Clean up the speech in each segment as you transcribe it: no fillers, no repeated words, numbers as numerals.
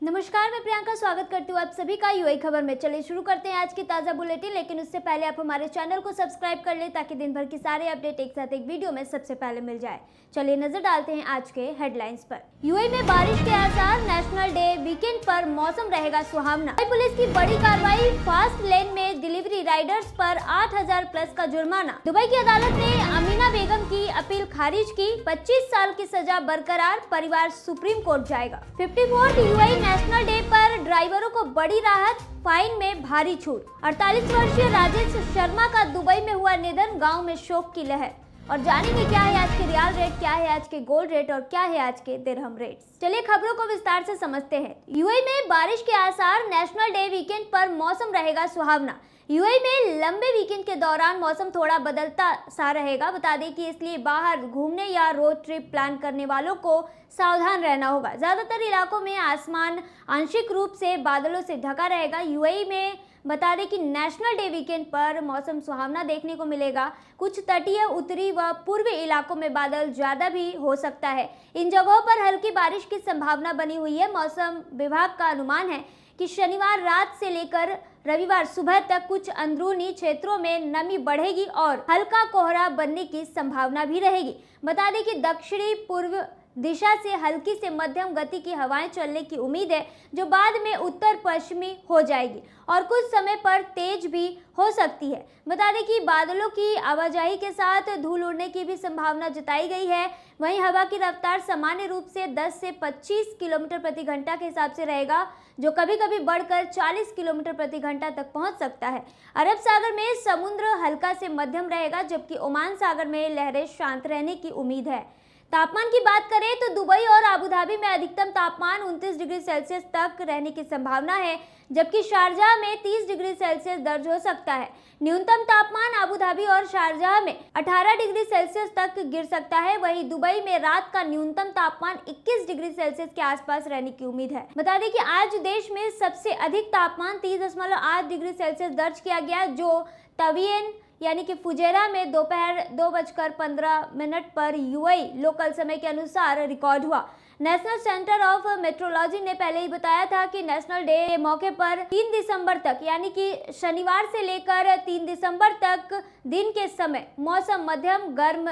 नमस्कार, मैं प्रियंका स्वागत करती हूँ आप सभी का यूएई खबर में। चलिए शुरू करते हैं आज की ताज़ा बुलेटिन, लेकिन उससे पहले आप हमारे चैनल को सब्सक्राइब कर लें ताकि दिन भर की सारे अपडेट एक साथ एक वीडियो में सबसे पहले मिल जाए। चलिए नजर डालते हैं आज के हेडलाइंस पर। यूएई में बारिश के आसार, नेशनल डे वीकेंड पर मौसम रहेगा सुहावना। पुलिस की बड़ी कार्रवाई, फास्ट लेन में डिलीवरी राइडर्स पर 8,000 प्लस का जुर्माना। दुबई की अदालत ने अमीना बेगम की अपील खारिज की, 25 साल की सजा बरकरार, परिवार सुप्रीम कोर्ट जाएगा। 54th यूएई नेशनल डे पर ड्राइवरों को बड़ी राहत, फाइन में भारी छूट। 48 वर्षीय राजेश शर्मा का दुबई में हुआ निधन, गांव में शोक की लहर। और जानेंगे क्या है आज के रियाल रेट, क्या है आज के गोल्ड रेट और क्या है आज के दिरहम रेट। चलिए खबरों को विस्तार से समझते हैं। यूएई में बारिश के आसार, नेशनल डे वीकेंड पर मौसम रहेगा सुहावना। यूएई में लंबे वीकेंड के दौरान मौसम थोड़ा बदलता सा रहेगा। बता दें कि इसलिए बाहर घूमने या रोड ट्रिप प्लान करने वालों को सावधान रहना होगा। ज्यादातर इलाकों में आसमान आंशिक रूप से बादलों से ढका रहेगा। यूएई में बता दें कि नेशनल डे वीकेंड पर मौसम सुहावना देखने को मिलेगा। कुछ तटीय, उत्तरी व पूर्वी इलाकों में बादल ज्यादा भी हो सकता है। इन जगहों पर हल्की बारिश की संभावना बनी हुई है। मौसम विभाग का अनुमान है कि शनिवार रात से लेकर रविवार सुबह तक कुछ अंदरूनी क्षेत्रों में नमी बढ़ेगी और हल्का कोहरा बनने की संभावना भी रहेगी। बता दें कि दक्षिणी पूर्व दिशा से हल्की से मध्यम गति की हवाएं चलने की उम्मीद है, जो बाद में उत्तर पश्चिमी हो जाएगी और कुछ समय पर तेज भी हो सकती है। बता दें कि बादलों की आवाजाही के साथ धूल उड़ने की भी संभावना जताई गई है। वहीं हवा की रफ्तार सामान्य रूप से 10 से 25 किलोमीटर प्रति घंटा के हिसाब से रहेगा, जो कभी कभी बढ़कर 40 किलोमीटर प्रति घंटा तक पहुंच सकता है। अरब सागर में समुद्र हल्का से मध्यम रहेगा, जबकि ओमान सागर में लहरें शांत रहने की उम्मीद है। तापमान की बात करें तो दुबई और अबू धाबी में अधिकतम तापमान 29 डिग्री सेल्सियस तक रहने की संभावना है, जबकि शारजाह में 30 डिग्री सेल्सियस दर्ज हो सकता है। न्यूनतम तापमान अबू धाबी और शारजाह में 18 डिग्री सेल्सियस तक गिर सकता है। वहीं दुबई में रात का न्यूनतम तापमान 21 डिग्री सेल्सियस के आसपास रहने की उम्मीद है। बता दें कि आज देश में सबसे अधिक तापमान 30.8 डिग्री सेल्सियस दर्ज किया गया, जो तवीएन यानी कि फुजेरा में दोपहर 2:15 पर यूएई लोकल समय के अनुसार रिकॉर्ड हुआ। नेशनल सेंटर ऑफ मेट्रोलॉजी ने पहले ही बताया था कि नेशनल डे के मौके पर 3 दिसंबर तक यानी कि शनिवार से लेकर 3 दिसंबर तक दिन के समय मौसम मध्यम गर्म,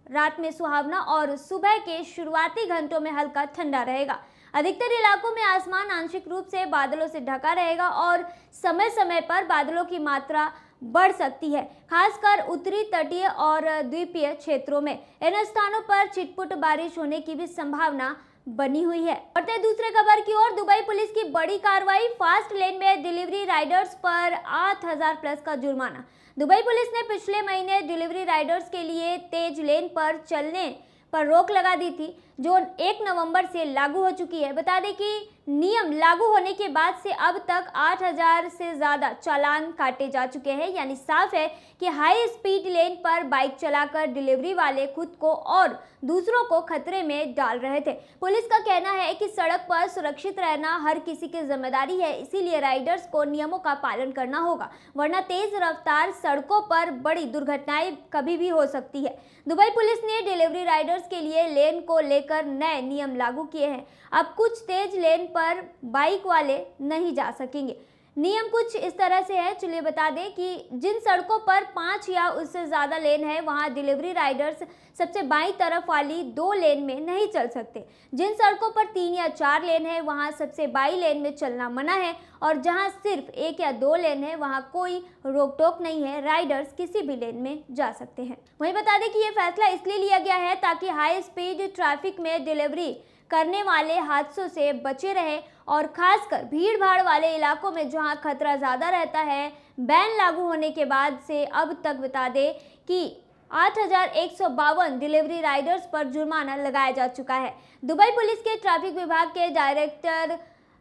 रात में सुहावना और सुबह के शुरुआती घंटों में हल्का ठंडा रहेगा। अधिकतर इलाकों में आसमान आंशिक रूप से बादलों से ढका रहेगा और समय समय पर बादलों की मात्रा बढ़ सकती है, खासकर उत्तरी, तटीय और द्वीपीय क्षेत्रों में। इन स्थानों पर छिटपुट बारिश होने की भी संभावना बनी हुई है। बढ़ते दूसरे खबर की ओर। दुबई पुलिस की बड़ी कार्रवाई, फास्ट लेन में डिलीवरी राइडर्स पर 8,000 प्लस का जुर्माना। दुबई पुलिस ने पिछले महीने डिलीवरी राइडर्स के लिए तेज लेन पर चलने पर रोक लगा दी थी, जो 1 नवंबर से लागू हो चुकी है। बता दें कि नियम लागू होने के बाद से अब तक 8,000 से ज्यादा चालान काटे जा चुके हैं। यानी साफ है कि हाई स्पीड लेन पर बाइक चलाकर डिलीवरी वाले खुद को और दूसरों को खतरे में डाल रहे थे। पुलिस का कहना है कि सड़क पर सुरक्षित रहना हर किसी की जिम्मेदारी है, इसीलिए राइडर्स को नियमों का पालन करना होगा, वरना तेज रफ्तार सड़कों पर बड़ी दुर्घटनाएं कभी भी हो सकती है। दुबई पुलिस ने डिलीवरी राइडर्स के लिए लेन को लेकर नए नियम लागू किए हैं। अब कुछ तेज लेन पर बाइक वाले नहीं जा सकेंगे। नियम कुछ इस तरह से है। चलिए बता दें कि जिन सड़कों पर 5 या उससे ज़्यादा लेन है, वहां डिलीवरी राइडर्स सबसे बाईं तरफ वाली 2 लेन में नहीं चल सकते। जिन सड़कों पर 3 या 4 लेन है, वहां सबसे बाईं लेन में चलना मना है और जहां सिर्फ 1 या 2 लेन है, वहां कोई रोक टोक नहीं है, राइडर्स किसी भी लेन में जा सकते हैं। वहीं बता दें कि ये फैसला इसलिए लिया गया है ताकि हाई स्पीड ट्रैफिक में डिलीवरी करने वाले हादसों से बचे रहे और खासकर भीड़ भाड़ वाले इलाकों में जहां खतरा ज़्यादा रहता है। बैन लागू होने के बाद से अब तक बता दें कि 8,152 डिलीवरी राइडर्स पर जुर्माना लगाया जा चुका है। दुबई पुलिस के ट्रैफिक विभाग के डायरेक्टर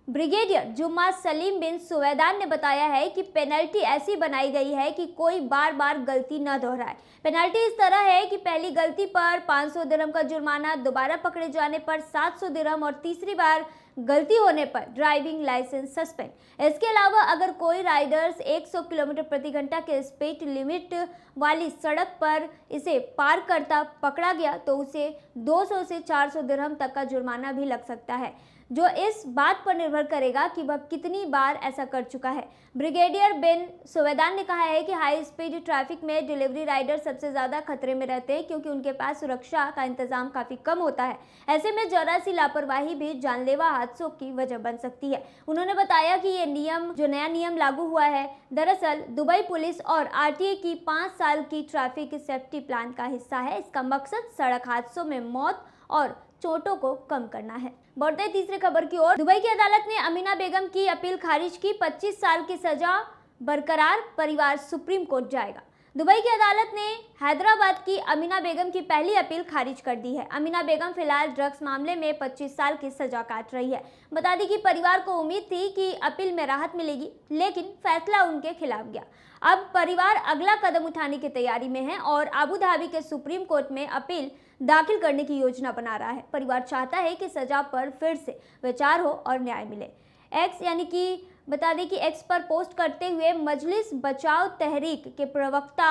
ब्रिगेडियर जुम्मा सलीम बिन सुवैदान ने बताया है कि पेनल्टी ऐसी बनाई गई है कि कोई बार बार गलती न दोहराए। पेनल्टी इस तरह है कि पहली गलती पर 500 दिरहम का जुर्माना, दोबारा पकड़े जाने पर 700 दिरहम और तीसरी बार गलती होने पर ड्राइविंग लाइसेंस सस्पेंड। इसके अलावा अगर कोई राइडर्स 100 किलोमीटर प्रति घंटा के स्पीड लिमिट वाली सड़क पर इसे पार करता पकड़ा गया तो उसे 200 से 400 दिरहम तक का जुर्माना भी लग सकता है। जो इस बात पर निर्भर करेगा कि वह कितनी बार ऐसा कर चुका है। ब्रिगेडियर बिन सुवेदान ने कहा है कि हाई स्पीड ट्रैफिक में डिलीवरी राइडर सबसे ज़्यादा खतरे में रहते हैं क्योंकि उनके पास सुरक्षा का इंतजाम काफ़ी कम होता है। ऐसे में जरा सी लापरवाही भी जानलेवा हादसों की वजह बन सकती है। उन्होंने बताया कि ये नियम, जो नया नियम लागू हुआ है, दरअसल दुबई पुलिस और आरटीए की 5 साल की ट्रैफिक सेफ्टी प्लान का हिस्सा है। इसका मकसद सड़क हादसों में मौत और चोटों को कम करना है। बढ़ते तीसरी खबर की ओर। दुबई की अदालत ने अमीना बेगम की अपील खारिज की। 25 साल की सजा बरकरार, परिवार सुप्रीम कोर्ट जाएगा। दुबई की अदालत ने हैदराबाद की अमीना बेगम की पहली अपील खारिज कर दी है। अमीना बेगम फिलहाल ड्रग्स मामले में 25 साल की सजा काट रही है। बता दें कि परिवार को उम्मीद थी कि अपील में राहत मिलेगी, लेकिन फैसला उनके खिलाफ गया। अब परिवार अगला कदम उठाने की तैयारी में है और अबू धाबी के सुप्रीम कोर्ट में अपील दाखिल करने की योजना बना रहा है। परिवार चाहता है कि सजा पर फिर से विचार हो और न्याय मिले। एक्स यानी कि बता दें कि एक्स पर पोस्ट करते हुए मजलिस बचाओ तहरीक के प्रवक्ता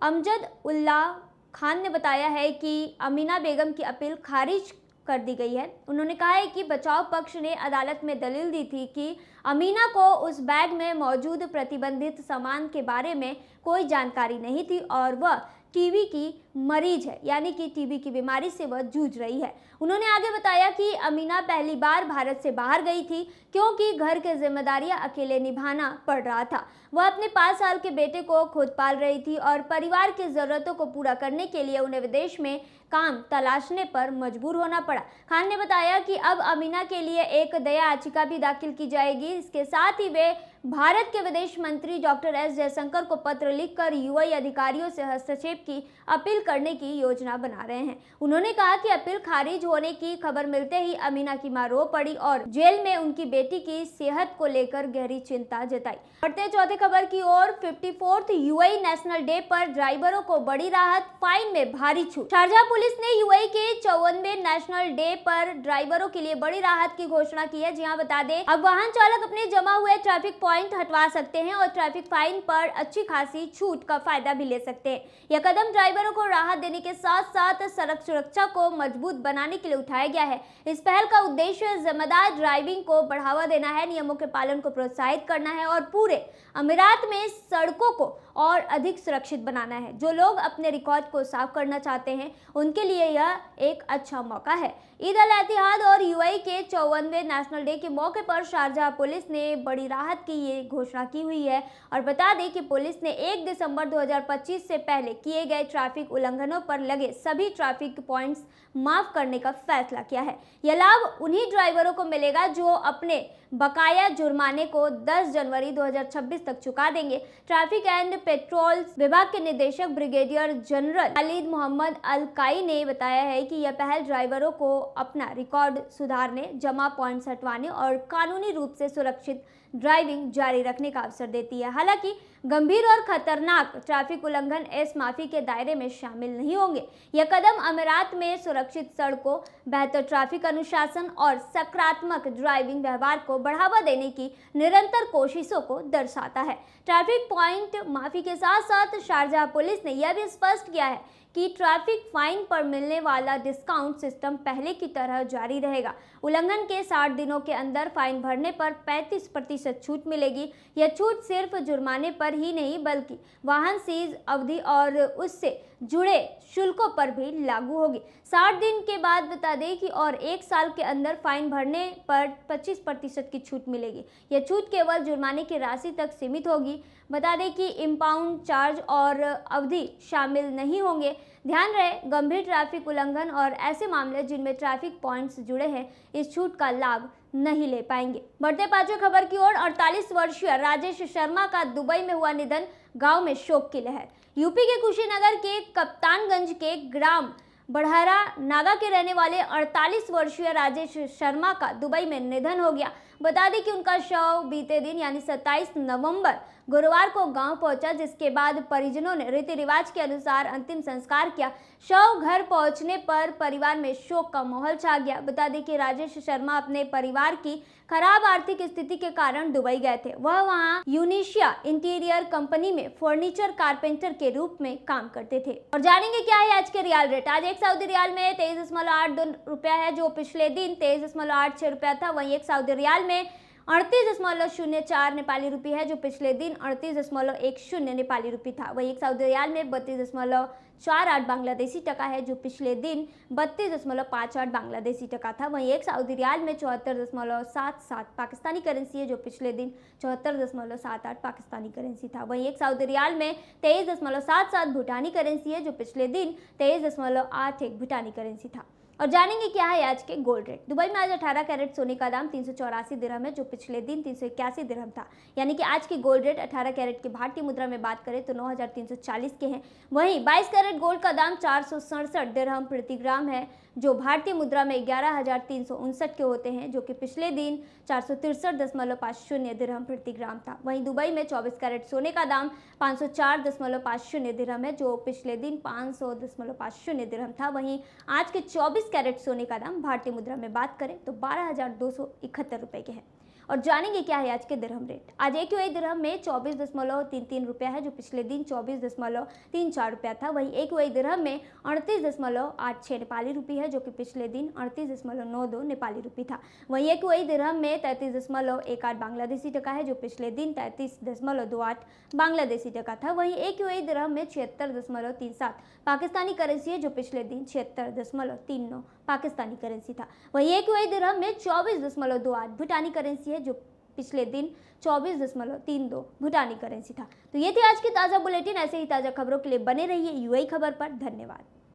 अमजद उल्लाह खान ने बताया है कि अमीना बेगम की अपील खारिज कर दी गई है। उन्होंने कहा है कि बचाव पक्ष ने अदालत में दलील दी थी कि अमीना को उस बैग में मौजूद प्रतिबंधित सामान के बारे में कोई जानकारी नहीं थी और वह टीबी की मरीज है, यानी कि टीबी की बीमारी से वह जूझ रही है। उन्होंने आगे बताया कि अमीना पहली बार भारत से बाहर गई थी क्योंकि घर की जिम्मेदारियां अकेले निभाना पड़ रहा था। वह अपने 5 साल के बेटे को खुद पाल रही थी और परिवार की ज़रूरतों को पूरा करने के लिए उन्हें विदेश में काम तलाशने पर मजबूर होना पड़ा। खान ने बताया कि अब अमीना के लिए एक दया याचिका भी दाखिल की जाएगी। इसके साथ ही वे भारत के विदेश मंत्री डॉक्टर एस जयशंकर को पत्र लिखकर यूएई अधिकारियों से हस्तक्षेप की अपील करने की योजना बना रहे हैं। उन्होंने कहा कि अपील खारिज होने की खबर मिलते ही अमीना की मां रो पड़ी और जेल में उनकी बेटी की सेहत को लेकर गहरी चिंता जताई। बढ़ते चौथे खबर की ओर। 54th यूएई नेशनल डे पर ड्राइवरों को बड़ी राहत, फाइन में भारी छूट। शारजाह पुलिस ने यूएई के 54वें नेशनल डे पर ड्राइवरों के लिए बड़ी राहत की घोषणा की है। जी हां, बता दें अब वाहन चालक अपने जमा हुए ट्रैफिक पॉइंट हटवा सकते हैं और ट्रैफिक फाइन पर अच्छी खासी छूट का फायदा भी ले सकते हैं। यह कदम ड्राइवरों को राहत देने के साथ साथ सड़क सुरक्षा को मजबूत बनाने के लिए उठाया गया है। इस पहल का उद्देश्य जिम्मेदार ड्राइविंग को बढ़ावा देना है, नियमों के पालन को प्रोत्साहित करना है और पूरे अमीरात में सड़कों को और अधिक सुरक्षित बनाना है। जो लोग अपने रिकॉर्ड को साफ करना चाहते हैं उनके लिए यह एक अच्छा मौका है। ईद अल एतिहाद और यूएई के 54वें नेशनल डे के मौके पर शारजाह पुलिस ने बड़ी राहत की ये घोषणा की हुई है और बता दें कि पुलिस ने 1 दिसंबर 2025 से पहले किए गए ट्रैफिक उल्लंघनों पर लगे सभी ट्रैफिक पॉइंट्स माफ करने का फैसला किया है। यह लाभ उन्हीं ड्राइवरों को मिलेगा जो अपने बकाया जुर्माने को 10 जनवरी 2026 तक चुका देंगे। ट्रैफिक एंड पेट्रोल्स विभाग के निदेशक ब्रिगेडियर जनरल खालिद मोहम्मद अल काई ने बताया है कि यह पहल ड्राइवरों को अपना रिकॉर्ड सुधारने, जमा पॉइंट्स हटवाने और कानूनी रूप से सुरक्षित ड्राइविंग जारी रखने का अवसर देती है। हालांकि गंभीर और खतरनाक ट्रैफिक उल्लंघन इस माफी के दायरे में शामिल नहीं होंगे। यह कदम अमीरात में सुरक्षित सड़कों, बेहतर ट्रैफिक अनुशासन और सकारात्मक ड्राइविंग व्यवहार को बढ़ावा देने की निरंतर कोशिशों को दर्शाता है। ट्रैफिक पॉइंट माफी के साथ साथ शारजाह पुलिस ने यह भी स्पष्ट किया है कि ट्रैफिक फाइन पर मिलने वाला डिस्काउंट सिस्टम पहले की तरह जारी रहेगा। उल्लंघन के 60 दिनों के अंदर फाइन भरने पर 35% छूट मिलेगी। यह छूट सिर्फ जुर्माने पर ही नहीं बल्कि वाहन सीज अवधि और उससे जुड़े शुल्कों पर भी लागू होगी। 60 दिन के बाद बता दें कि और 1 साल के अंदर फाइन भरने पर 25% की छूट मिलेगी। यह छूट केवल जुर्माने की राशि तक सीमित होगी। बता दें कि इम्पाउंड चार्ज और अवधि शामिल नहीं होंगे। ध्यान रहे, गंभीर ट्रैफिक उल्लंघन और ऐसे मामले जिनमें ट्रैफिक पॉइंट्स जुड़े हैं इस छूट का लाभ नहीं ले पाएंगे। बढ़ते पांचवें खबर की ओर। 48 वर्षीय राजेश शर्मा का दुबई में हुआ निधन, गांव में शोक की लहर। यूपी के कुशीनगर के कप्तानगंज के ग्राम बढ़हरा नागा के रहने वाले 48 वर्षीय राजेश शर्मा का दुबई में निधन हो गया। बता दें कि उनका शव बीते दिन यानी 27 नवंबर गुरुवार को गांव पहुंचा, जिसके बाद परिजनों ने रीति रिवाज के अनुसार अंतिम संस्कार किया। शव घर पहुंचने पर परिवार में शोक का माहौल छा गया। बता दें कि राजेश शर्मा अपने परिवार की खराब आर्थिक स्थिति के कारण दुबई गए थे। वह वहां यूनिशिया इंटीरियर कंपनी में फर्नीचर कारपेंटर के रूप में काम करते थे। और जानेंगे क्या है आज के रियाल रेट। आज एक सऊदी रियाल में 23.82 रुपया है, जो पिछले दिन 23.86 रुपया था। वहीं एक सऊदी रियाल में 38.04 नेपाली रुपये है, जो पिछले दिन 38.10 नेपाली रुपये था। वही एक सऊदी रियाल में 32.48 बांग्लादेशी टका है, जो पिछले दिन 32.58 बांग्लादेशी टका था। वहीं एक सऊदी रियाल में 74.77 पाकिस्तानी करेंसी है, जो पिछले दिन 74.78 पाकिस्तानी करेंसी था। वहीं एक सऊदी रियाल में 23.77 भूटानी करेंसी है, जो पिछले दिन 23.81 भूटानी करेंसी था। और जानेंगे क्या है आज के गोल्ड रेट। दुबई में आज 18 कैरेट सोने का दाम 384 दिरहम है, जो पिछले दिन 381 दिरहम था। यानी कि आज की गोल्ड रेट 18 कैरेट की भारतीय मुद्रा में बात करें तो 9,340 के हैं। वहीं 22 कैरेट गोल्ड का दाम 467 दिरहम प्रति ग्राम है, जो भारतीय मुद्रा में 11,359 के होते हैं, जो कि पिछले दिन 463.50 दिरहम प्रति ग्राम था। वहीं दुबई में 24 कैरेट सोने का दाम 504.50 दिरहम है, जो पिछले दिन 500.50 दिरहम था। वहीं आज के 24 कैरेट सोने का दाम भारतीय मुद्रा में बात करें तो 12,271 रुपये के हैं। और जानेंगे क्या है आज के दिरहम रेट। आज एक UAE दिरहम में 24.33 रुपया है, जो पिछले दिन 24.34 रुपया था। वहीं एक UAE दिरहम में 38.86 नेपाली रुपये है, जो कि पिछले दिन 38.92 नेपाली रुपये था। वहीं एक UAE दिरहम में 33.18 बांग्लादेशी टका है, जो पिछले दिन 33.28 बांग्लादेशी टका था। वहीं एक UAE दिरहम में 76.37 पाकिस्तानी करेंसी है, जो पिछले दिन 76.39 पाकिस्तानी करेंसी था। वहीं एक UAE दिरहम में 24.28 भूटानी करेंसी है, जो पिछले दिन 24.32 भूटानी करेंसी था। तो ये थी आज की ताज़ा बुलेटिन। ऐसे ही ताज़ा खबरों के लिए बने रहिए UAE खबर पर। धन्यवाद।